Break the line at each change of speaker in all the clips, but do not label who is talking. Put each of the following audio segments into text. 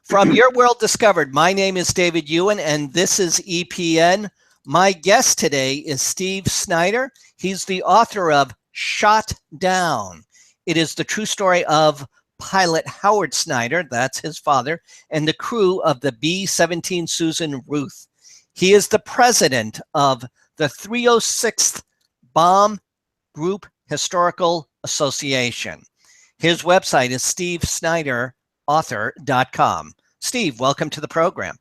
From Your World Discovered, my name is David Ewen, and this is E.P.N. My guest today is Steve Snyder. He's the author of Shot Down. It is the true story of pilot Howard Snyder, that's his father, and the crew of the B-17 Susan Ruth. He is the president of the 306th Bomb Group Historical Association. His website is stevesnyderauthor.com. Steve, welcome to the program.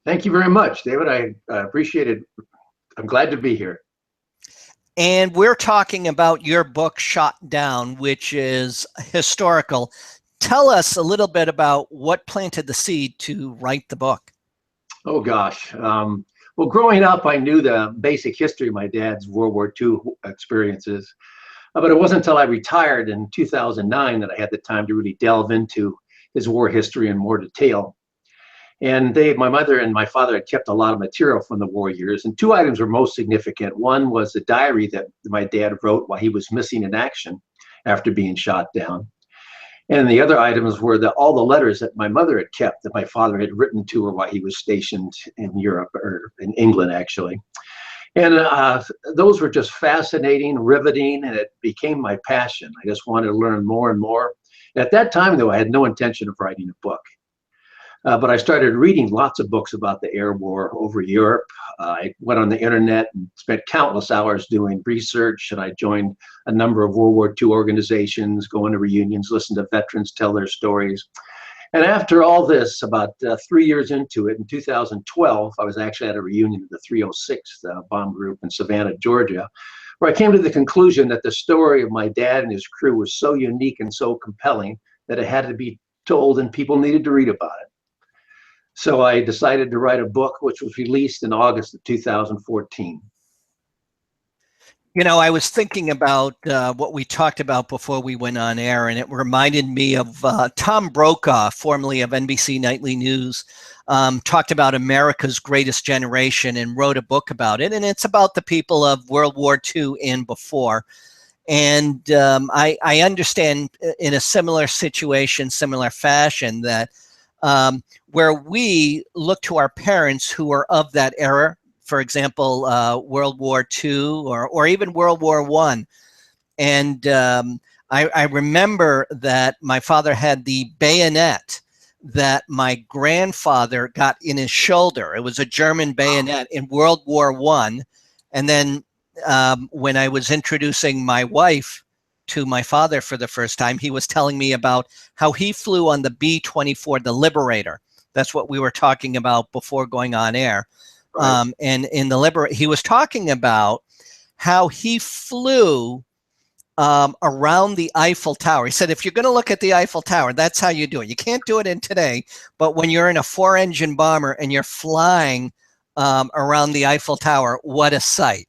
Thank you very much, David. I appreciate it. I'm glad to be here.
And we're talking about your book, Shot Down, which is historical. Tell us a little bit about what planted the seed to write the book.
Oh, gosh. Well, growing up, I knew the basic history of my dad's World War II experiences. But it wasn't until I retired in 2009 that I had the time to really delve into his war history in more detail. And my mother and my father had kept a lot of material from the war years, and two items were most significant. One was the diary that my dad wrote while he was missing in action after being shot down. And the other items were all the letters that my mother had kept that my father had written to her while he was stationed in Europe, or in England, actually. And those were just fascinating, riveting, and it became my passion. I just wanted to learn more and more. At that time, though, I had no intention of writing a book. But I started reading lots of books about the air war over Europe. I went on the internet and spent countless hours doing research, and I joined a number of World War II organizations, going to reunions, listen to veterans tell their stories. And after all this, about 3 years into it, in 2012, I was actually at a reunion of the 306th Bomb Group in Savannah, Georgia, where I came to the conclusion that the story of my dad and his crew was so unique and so compelling that it had to be told and people needed to read about it. So I decided to write a book, which was released in August of 2014.
You know, I was thinking about what we talked about before we went on air, and it reminded me of Tom Brokaw, formerly of NBC Nightly News, talked about America's Greatest Generation and wrote a book about it. And it's about the people of World War II and before. And I understand in a similar situation, similar fashion, that where we look to our parents who are of that era, for example, World War II or even World War I. And I remember that my father had the bayonet that my grandfather got in his shoulder. It was a German bayonet in World War I. And then when I was introducing my wife to my father for the first time, he was telling me about how he flew on the B-24, the Liberator. That's what we were talking about before going on air. Right. And in the he was talking about how he flew around the Eiffel Tower. He said, if you're going to look at the Eiffel Tower, that's how you do it. You can't do it in today, but when you're in a 4-engine bomber and you're flying around the Eiffel Tower, what a sight.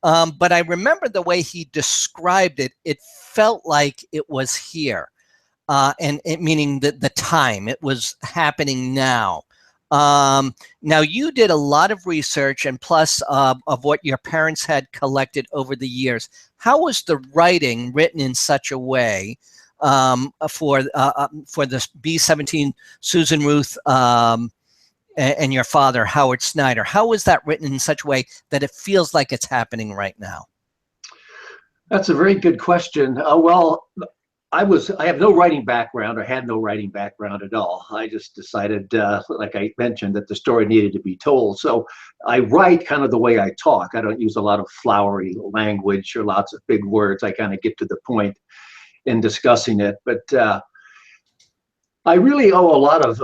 But I remember the way he described it, it felt like it was here. And it, meaning the time, it was happening now. Now, you did a lot of research and plus of what your parents had collected over the years. How was the writing written in such a way for this B-17 Susan Ruth and your father, Howard Snyder? How was that written in such a way that it feels like it's happening right now?
That's a very good question. Well, I have no writing background, or had no writing background at all. I just decided, like I mentioned, that the story needed to be told. So I write kind of the way I talk. I don't use a lot of flowery language or lots of big words. I kind of get to the point in discussing it. But I really owe a lot of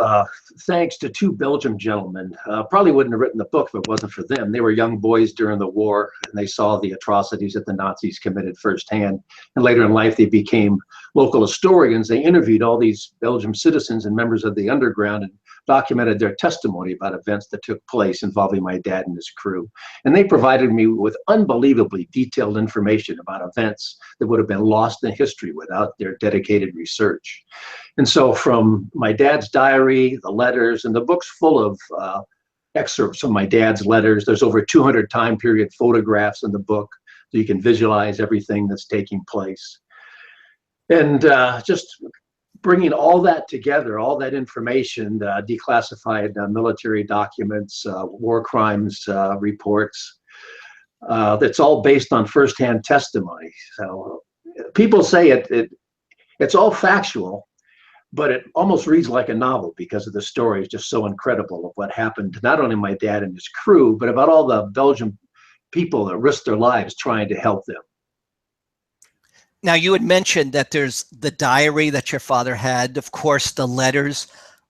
thanks to two Belgian gentlemen. Probably wouldn't have written the book if it wasn't for them. They were young boys during the war, and they saw the atrocities that the Nazis committed firsthand. And later in life, they became local historians. They interviewed all these Belgian citizens and members of the underground and documented their testimony about events that took place involving my dad and his crew. And they provided me with unbelievably detailed information about events that would have been lost in history without their dedicated research. And so from my dad's diary, the letters, and the book's full of excerpts from my dad's letters. There's over 200 time period photographs in the book, so you can visualize everything that's taking place. And just bringing all that together, all that information, declassified military documents, war crimes reports, that's all based on firsthand testimony. So people say it's all factual, but it almost reads like a novel because of the story is just so incredible of what happened to not only my dad and his crew, but about all the Belgian people that risked their lives trying to help them.
Now, you had mentioned that there's the diary that your father had, of course, the letters,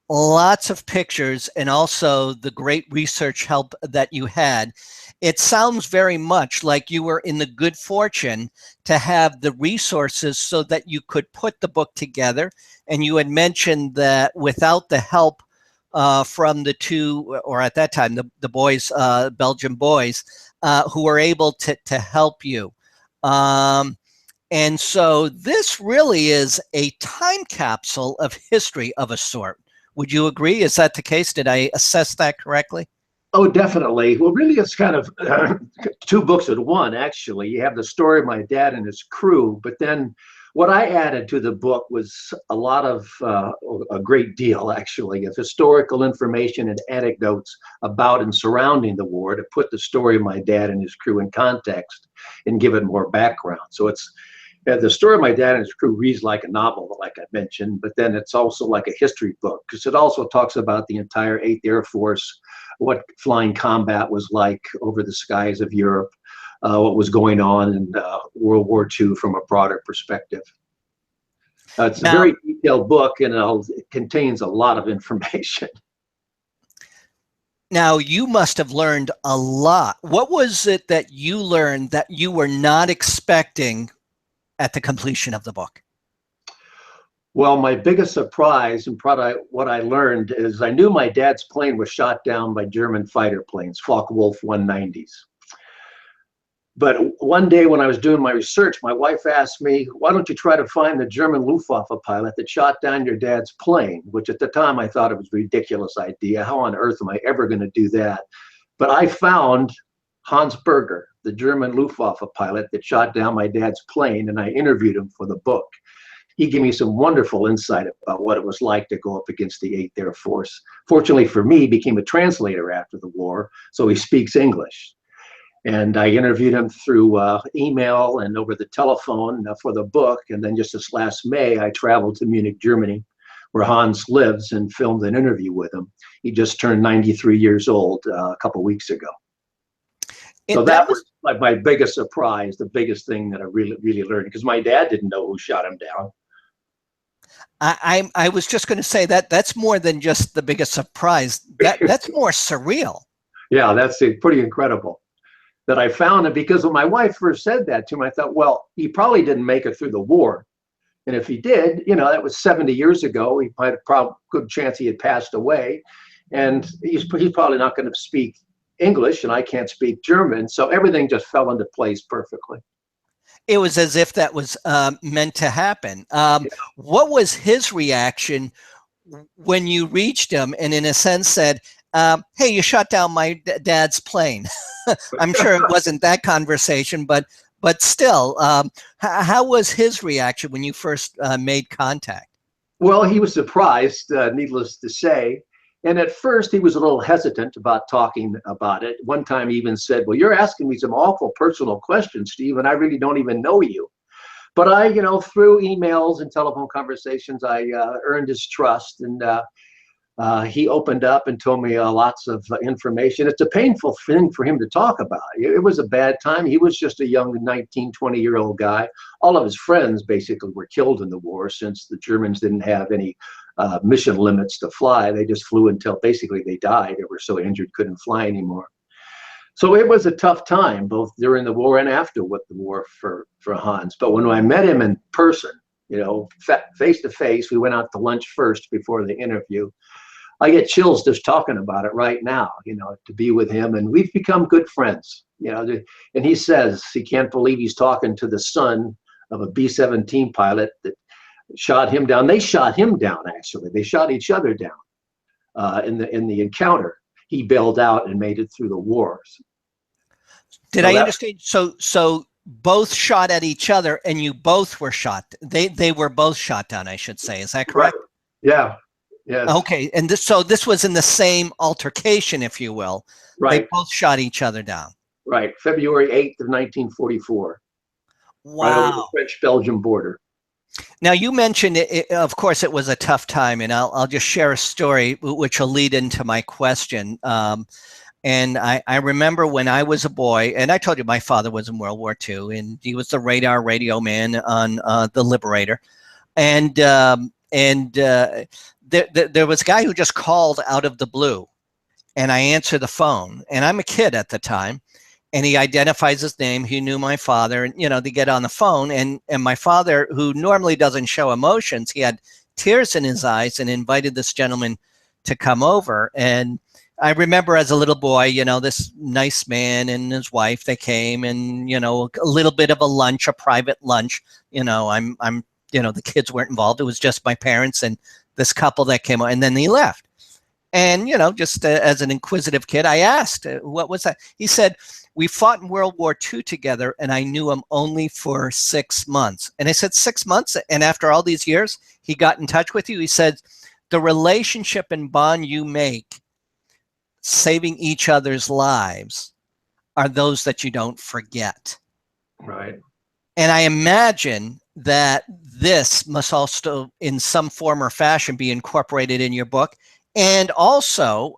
lots of pictures, and also the great research help that you had. It sounds very much like you were in the good fortune to have the resources so that you could put the book together. And you had mentioned that without the help from the two, or at that time, the boys, Belgian boys, who were able to help you. And so this really is a time capsule of history of a sort. Would you agree? Is that the case? Did I assess that correctly?
Oh, definitely. Well, really, it's kind of two books in one, actually. You have the story of my dad and his crew, but then what I added to the book was a lot of, a great deal, actually, of historical information and anecdotes about and surrounding the war to put the story of my dad and his crew in context and give it more background. So it's, the story of my dad and his crew reads like a novel, like I mentioned, but then it's also like a history book because it also talks about the entire 8th Air Force, what flying combat was like over the skies of Europe, what was going on in World War II from a broader perspective. It's a very detailed book, and it contains a lot of information.
Now, you must have learned a lot. What was it that you learned that you were not expecting at the completion of the book?
Well, my biggest surprise and probably what I learned is I knew my dad's plane was shot down by German fighter planes, Focke-Wulf 190s. But one day when I was doing my research, my wife asked me, why don't you try to find the German Luftwaffe pilot that shot down your dad's plane? Which at the time I thought it was a ridiculous idea. How on earth am I ever going to do that? But I found Hans Berger, the German Luftwaffe pilot that shot down my dad's plane, and I interviewed him for the book. He gave me some wonderful insight about what it was like to go up against the 8th Air Force. Fortunately for me, he became a translator after the war, so he speaks English. And I interviewed him through email and over the telephone for the book. And then just this last May, I traveled to Munich, Germany, where Hans lives, and filmed an interview with him. He just turned 93 years old a couple weeks ago. So that was like my biggest surprise, the biggest thing that I really learned, because my dad didn't know who shot him down.
I was just going to say that's more than just the biggest surprise. That's more surreal.
Yeah, that's pretty incredible that I found it, because when my wife first said that to him, I thought, well, he probably didn't make it through the war. And if he did, you know, that was 70 years ago. He had a good chance he had passed away. And he's probably not going to speak English, and I can't speak German. So everything just fell into place perfectly.
It was as if that was meant to happen. What was his reaction when you reached him and in a sense said, hey, you shot down my dad's plane? I'm sure it wasn't that conversation, but still, how was his reaction when you first made contact?
Well, he was surprised, needless to say. And at first, he was a little hesitant about talking about it. One time he even said, well, you're asking me some awful personal questions, Steve, and I really don't even know you. But I, you know, through emails and telephone conversations, I earned his trust, and he opened up and told me lots of information. It's a painful thing for him to talk about. It was a bad time. He was just a young 19, 20-year-old guy. All of his friends basically were killed in the war, since the Germans didn't have any mission limits to fly. They just flew until basically they died. They were so injured, couldn't fly anymore. So it was a tough time, both during the war and after the war for Hans. But when I met him in person, you know, face to face, we went out to lunch first before the interview. I get chills just talking about it right now, you know, to be with him. And we've become good friends, you know. And he says he can't believe he's talking to the son of a B-17 pilot that shot him down. They shot him down, actually. They shot each other down in the encounter. He bailed out and made it through the war.
Did I understand? So both shot at each other, and you both were shot. They were both shot down, I should say. Is that correct?
Right. Yeah. Yes.
Okay, and this was in the same altercation, if you will.
Right.
They both shot each other down.
Right. February 8th of 1944.
Wow.
Right over the French-Belgium border.
Now, you mentioned, of course, it was a tough time, and I'll just share a story which will lead into my question. And I remember when I was a boy, and I told you my father was in World War II, and he was the radio man on the Liberator. And there was a guy who just called out of the blue, and I answered the phone, and I'm a kid at the time. And he identifies his name. He knew my father, and they get on the phone, and my father, who normally doesn't show emotions, he had tears in his eyes and invited this gentleman to come over. And I remember as a little boy, this nice man and his wife, they came, and a little bit of a lunch, a private lunch. The kids weren't involved. It was just my parents and this couple that came, and then they left. And just as an inquisitive kid, I asked, "What was that?" He said, "We fought in World War II together, and I knew him only for 6 months." And I said, 6 months? And after all these years, he got in touch with you? He said, "The relationship and bond you make saving each other's lives are those that you don't forget."
Right.
And I imagine that this must also, in some form or fashion, be incorporated in your book. And also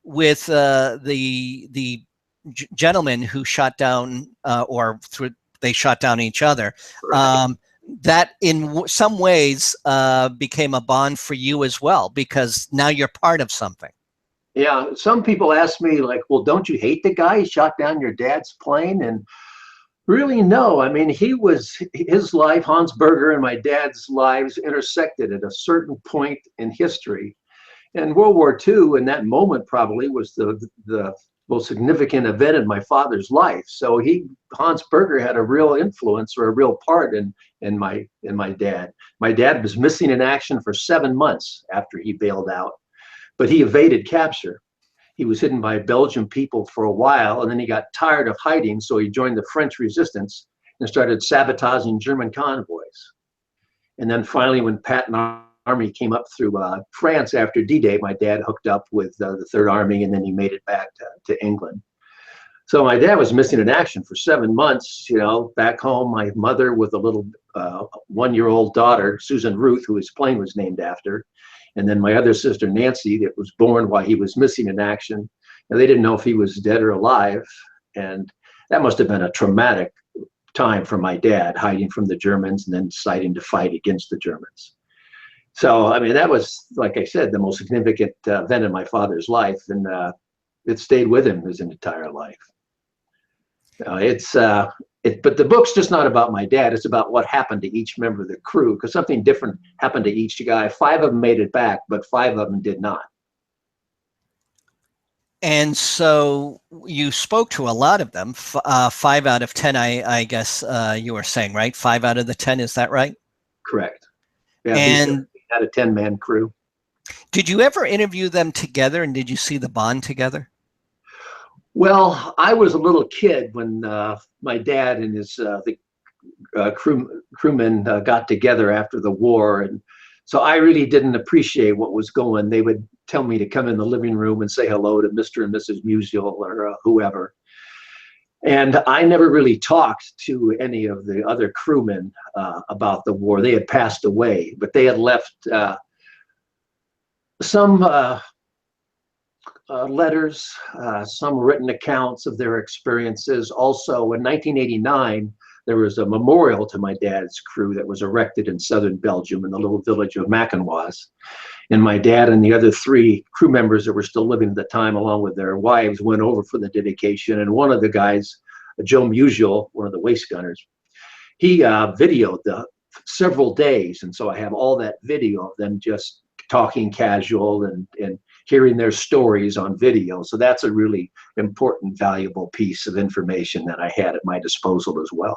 with the gentleman who shot down, they shot down each other, right. That in some ways became a bond for you as well, because now you're part of something.
Yeah, some people ask me, like, well, don't you hate the guy? He shot down your dad's plane? And really, no. I mean, his life, Hans Berger and my dad's lives intersected at a certain point in history. And World War II, in that moment, probably was the most significant event in my father's life. So Hans Berger had a real influence, or a real part in my dad. My dad was missing in action for 7 months after he bailed out, but he evaded capture. He was hidden by Belgian people for a while, and then he got tired of hiding, so he joined the French resistance and started sabotaging German convoys. And then finally, when Patton Army came up through France after D-Day, my dad hooked up with the Third Army, and then he made it back to England. So my dad was missing in action for 7 months. Back home, my mother with a little 1-year-old daughter, Susan Ruth, who his plane was named after, and then my other sister, Nancy, that was born while he was missing in action. And they didn't know if he was dead or alive. And that must have been a traumatic time for my dad, hiding from the Germans and then deciding to fight against the Germans. So, I mean, that was, like I said, the most significant event in my father's life, and it stayed with him his entire life. But the book's just not about my dad. It's about what happened to each member of the crew, because something different happened to each guy. 5 of them made it back, but 5 of them did not.
And so you spoke to a lot of them. 5 out of 10, I guess you were saying, right? 5 out of the 10, is that right?
Correct. Yeah,
and
had a 10-man crew.
Did you ever interview them together, and did you see the bond together?
Well, I was a little kid when my dad and his crewmen got together after the war, and so I really didn't appreciate what was going. They would tell me to come in the living room and say hello to Mr. and Mrs. Musial or whoever. And I never really talked to any of the other crewmen about the war. They had passed away, but they had left some letters, some written accounts of their experiences. Also, in 1989, there was a memorial to my dad's crew that was erected in southern Belgium in the little village of Mackenwas. And my dad and the other 3 crew members that were still living at the time, along with their wives, went over for the dedication. And one of the guys, Joe Musial, one of the waist gunners, he videoed the several days. And so I have all that video of them just talking casual and hearing their stories on video. So that's a really important, valuable piece of information that I had at my disposal as well.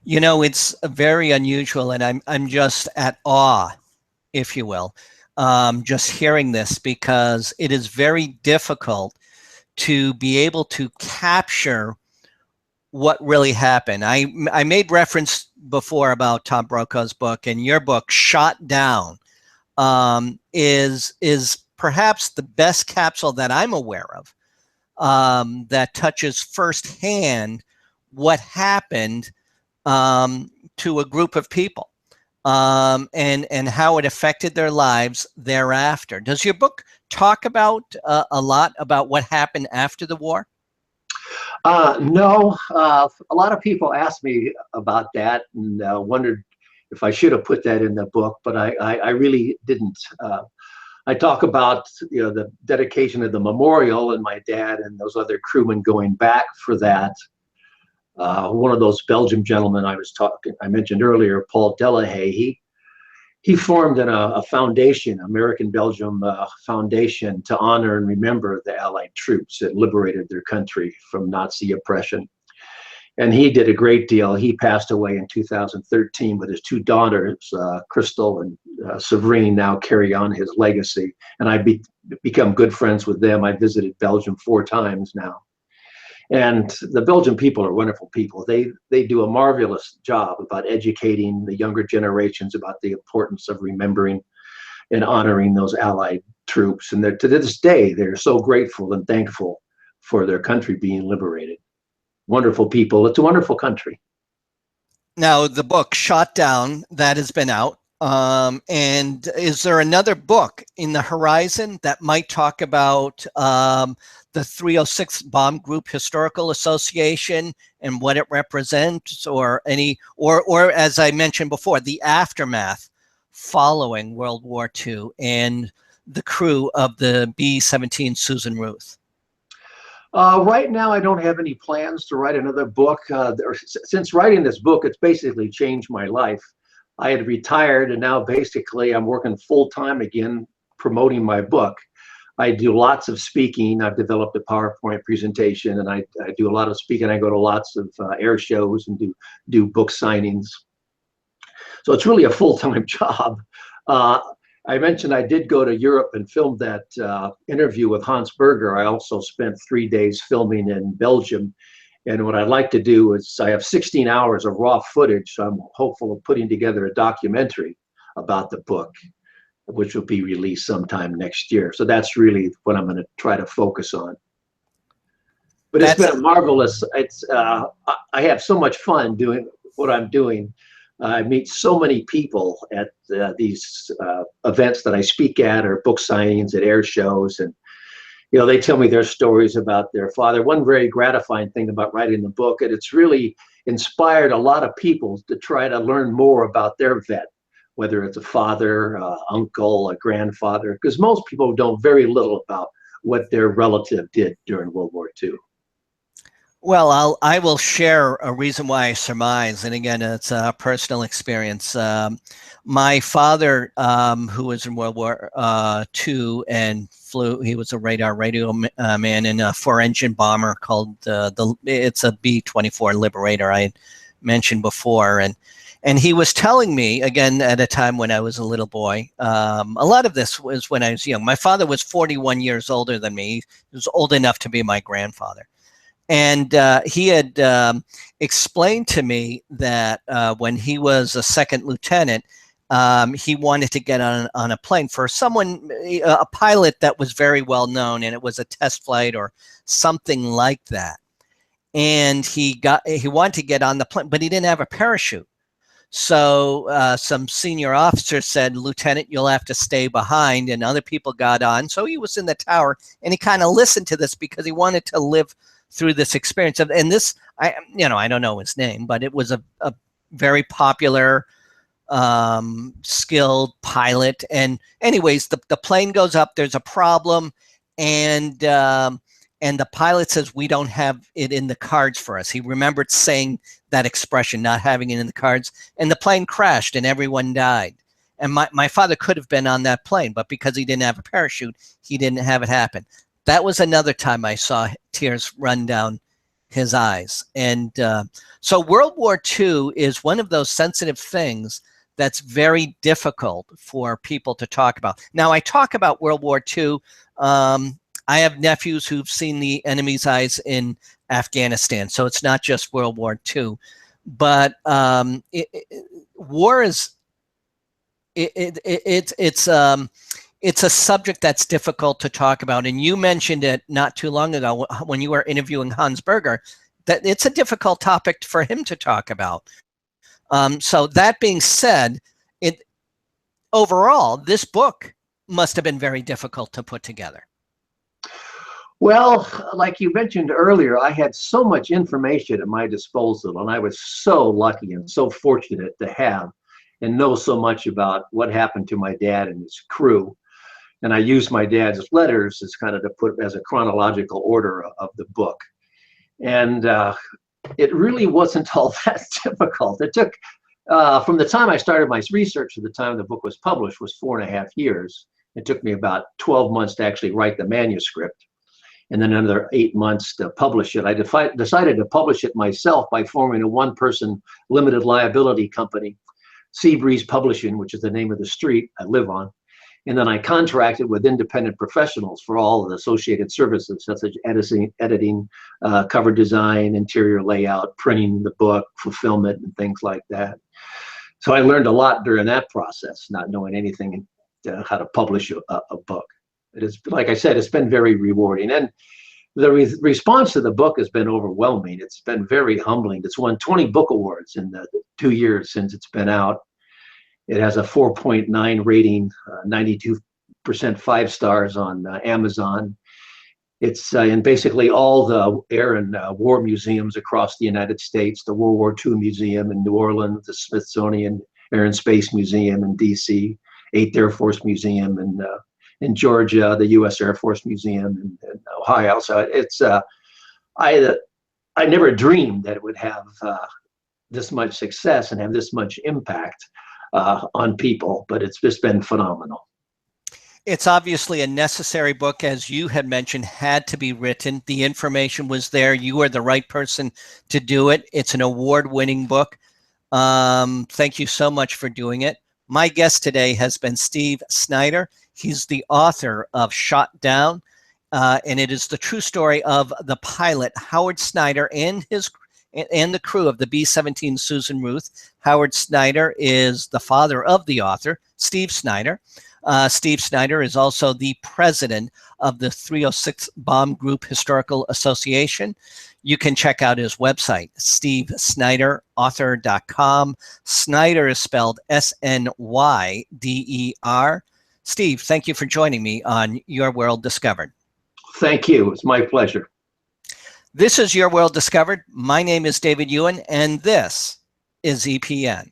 It's very unusual, and I'm just at awe, if you will, just hearing this, because it is very difficult to be able to capture what really happened. I made reference before about Tom Brokaw's book, and your book, Shot Down, is perhaps the best capsule that I'm aware of that touches firsthand what happened to a group of people and how it affected their lives thereafter. Does your book talk about a lot about what happened after the war?
No, a lot of people asked me about that and wondered if I should have put that in the book, but I really didn't. I talk about the dedication of the memorial and my dad and those other crewmen going back for that. One of those Belgian gentlemen I mentioned earlier, Paul Delahaye, he formed a foundation, American-Belgium foundation, to honor and remember the Allied troops that liberated their country from Nazi oppression. And he did a great deal. He passed away in 2013, but his two daughters, Crystal and Severine, now carry on his legacy. And I've become good friends with them. I visited Belgium 4 times now. And the Belgian people are wonderful people. They do a marvelous job about educating the younger generations about the importance of remembering and honoring those Allied troops. And to this day, they're so grateful and thankful for their country being liberated. Wonderful people. It's a wonderful country.
Now, the book Shot Down, that has been out. And is there another book in the horizon that might talk about the 306 Bomb Group Historical Association and what it represents, or as I mentioned before, the aftermath following World War II and the crew of the B-17 Susan Ruth?
Right now, I don't have any plans to write another book. Since writing this book, it's basically changed my life. I had retired, and now basically I'm working full-time again promoting my book. I do lots of speaking. I've developed a PowerPoint presentation, and I do a lot of speaking. I go to lots of air shows and do book signings. So it's really a full-time job. I mentioned I did go to Europe and film that interview with Hans Berger. I also spent 3 days filming in Belgium. And what I'd like to do is, I have 16 hours of raw footage, so I'm hopeful of putting together a documentary about the book, which will be released sometime next year. So that's really what I'm going to try to focus on. But it's been a marvelous, I have so much fun doing what I'm doing. I meet so many people at these events that I speak at, or book signings at air shows, and they tell me their stories about their father. One very gratifying thing about writing the book, and it's really inspired a lot of people to try to learn more about their vet, whether it's a father, uncle, a grandfather, because most people know very little about what their relative did during World War II.
Well, I will share a reason why I surmise, and again, it's a personal experience. My father, who was in World War II and flew, he was a radio man in a 4-engine bomber called it's a B-24 Liberator I had mentioned before, and he was telling me, again, at a time when I was a little boy, a lot of this was when I was young. My father was 41 years older than me. He was old enough to be my grandfather. And he had explained to me that when he was a second lieutenant, he wanted to get on a plane for someone, a pilot that was very well known, and it was a test flight or something like that. And he wanted to get on the plane, but he didn't have a parachute. So some senior officer said, "Lieutenant, you'll have to stay behind," and other people got on. So he was in the tower, and he kind of listened to this because he wanted to live through this experience. And this, I don't know his name, but it was a very popular, skilled pilot. And anyways, the plane goes up, there's a problem, and the pilot says, "We don't have it in the cards for us." He remembered saying that expression, not having it in the cards, and the plane crashed and everyone died. And my father could have been on that plane, but because he didn't have a parachute, he didn't have it happen. That was another time I saw tears run down his eyes. And so World War II is one of those sensitive things that's very difficult for people to talk about. Now, I talk about World War II I have nephews who've seen the enemy's eyes in Afghanistan, so it's not just World War II. But war is it's a subject that's difficult to talk about. And you mentioned it not too long ago when you were interviewing Hans Berger, that it's a difficult topic for him to talk about. So that being said, overall, this book must have been very difficult to put together.
Well, like you mentioned earlier, I had so much information at my disposal, and I was so lucky and so fortunate to have and know so much about what happened to my dad and his crew. And I used my dad's letters as kind of to put as a chronological order of the book. And it really wasn't all that difficult. It took, from the time I started my research to the time the book was published was 4.5 years. It took me about 12 months to actually write the manuscript, and then another 8 months to publish it. I decided to publish it myself by forming a one-person limited liability company, Seabreeze Publishing, which is the name of the street I live on. And then I contracted with independent professionals for all of the associated services, such as editing, cover design, interior layout, printing the book, fulfillment, and things like that. So I learned a lot during that process, not knowing anything how to publish a book. It is, like I said, it's been very rewarding. And the response to the book has been overwhelming. It's been very humbling. It's won 20 book awards in the 2 years since it's been out. It has a 4.9 rating, 92% 5 stars on Amazon. It's in basically all the air and war museums across the United States, the World War II Museum in New Orleans, the Smithsonian Air and Space Museum in DC, 8th Air Force Museum in Georgia, the U.S. Air Force Museum in Ohio. So it's, I never dreamed that it would have this much success and have this much impact on people, but it's just been phenomenal.
It's obviously a necessary book, as you had mentioned, had to be written. The information was there. You are the right person to do it. It's an award-winning book. Thank you so much for doing it. My guest today has been Steve Snyder. He's the author of Shot Down, and it is the true story of the pilot, Howard Snyder, and the crew of the B-17 Susan Ruth. Howard Snyder is the father of the author, Steve Snyder. Steve Snyder is also the president of the 306 Bomb Group Historical Association. You can check out his website, stevesnyderauthor.com. Snyder is spelled S-N-Y-D-E-R. Steve, thank you for joining me on Your World Discovered.
Thank you. It's my pleasure.
This is Your World Discovered. My name is David Ewen, and this is E.P.N.